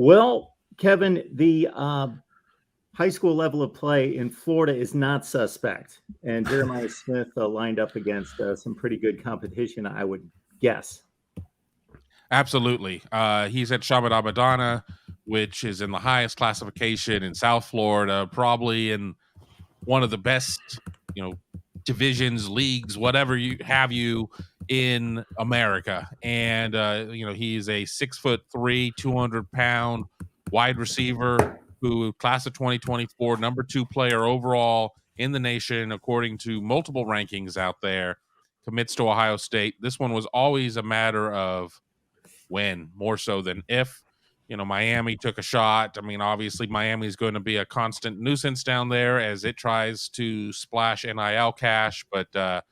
Well, Kevin, the high school level of play in Florida is not suspect, and Jeremiah Smith lined up against some pretty good competition, I would guess. Absolutely. He's at Shabbat, which is in the highest classification in South Florida, probably in one of the best, divisions, leagues, whatever you in America. And he's a 6'3", 200-pound wide receiver who class of 2024, number 2 player overall in the nation, according to multiple rankings out there, commits to Ohio State. This one was always a matter of when, more so than if. Miami took a shot. I mean, obviously Miami is going to be a constant nuisance down there as it tries to splash NIL cash. But the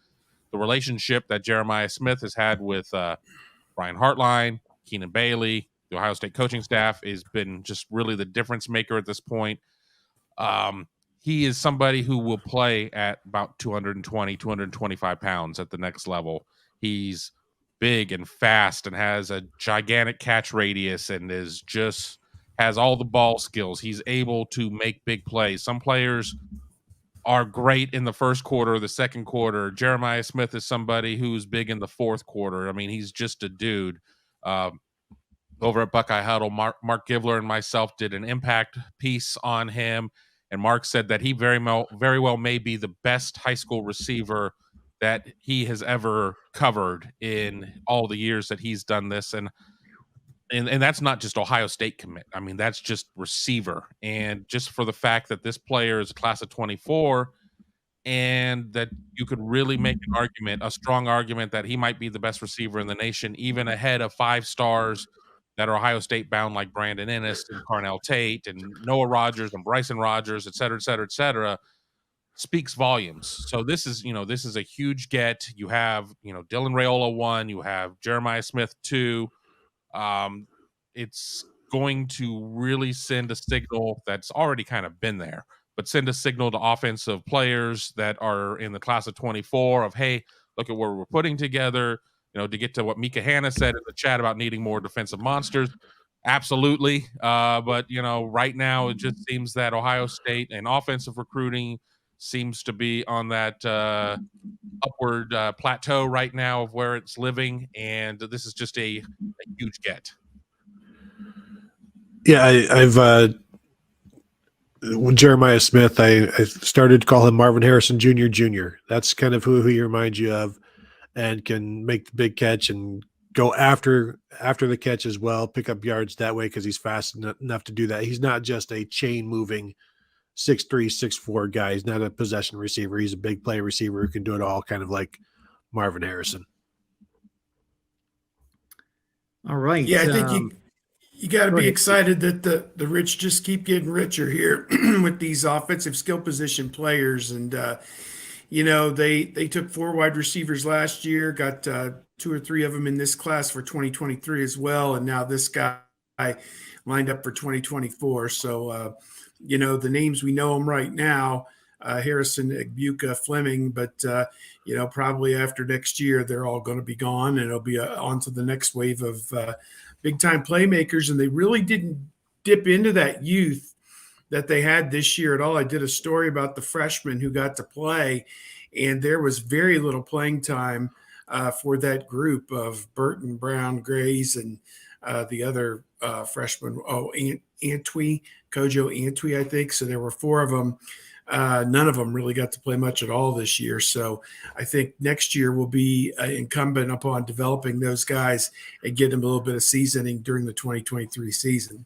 relationship that Jeremiah Smith has had with Brian Hartline, Keenan Bailey, the Ohio State coaching staff has been just really the difference maker at this point. He is somebody who will play at about 220, 225 pounds at the next level. He's big and fast and has a gigantic catch radius and has all the ball skills. He's able to make big plays. Some players are great in the first quarter or the second quarter. Jeremiah Smith is somebody who's big in the fourth quarter. I mean, he's just a dude. Over at Buckeye Huddle, Mark Givler and myself did an impact piece on him, and Mark said that he very well may be the best high school receiver that he has ever covered in all the years that he's done this. And that's not just Ohio State commit. I mean, that's just receiver. And just for the fact that this player is a class of 24 and that you could really make a strong argument that he might be the best receiver in the nation, even ahead of 5 stars that are Ohio State bound like Brandon Ennis and Carnell Tate and Noah Rogers and Bryson Rogers, et cetera, et cetera, et cetera, speaks volumes. So this is a huge get. You have, Dylan Raiola 1, you have Jeremiah Smith 2. It's going to really send a signal that's already kind of been there, but send a signal to offensive players that are in the class of 24 of, hey, look at what we're putting together, to get to what Mika Hanna said in the chat about needing more defensive monsters. Absolutely. But, right now it just seems that Ohio State and offensive recruiting seems to be on that upward plateau right now of where it's living, and this is just a huge get. Yeah, I've with Jeremiah Smith, I started to call him Marvin Harrison Jr. That's kind of who he reminds you of, and can make the big catch and go after the catch as well, pick up yards that way because he's fast enough to do that. He's not just a chain moving 6'3", 6'4" guy. He's not a possession receiver. He's a big play receiver who can do it all, kind of like Marvin Harrison. All right. Yeah, I think you got to be excited that the rich just keep getting richer here with these offensive skill position players. And, they took 4 wide receivers last year, got 2 or 3 of them in this class for 2023 as well. And now this guy lined up for 2024. So, the names, we know them right now, Harrison, Egbuka, Fleming, but, probably after next year, they're all going to be gone, and it'll be on to the next wave of big-time playmakers. And they really didn't dip into that youth that they had this year at all. I did a story about the freshmen who got to play, and there was very little playing time for that group of Burton, Brown, Grays, and the other freshman, Antwi, Kojo Antwi, I think. So there were 4 of them. None of them really got to play much at all this year. So I think next year will be incumbent upon developing those guys and getting them a little bit of seasoning during the 2023 season.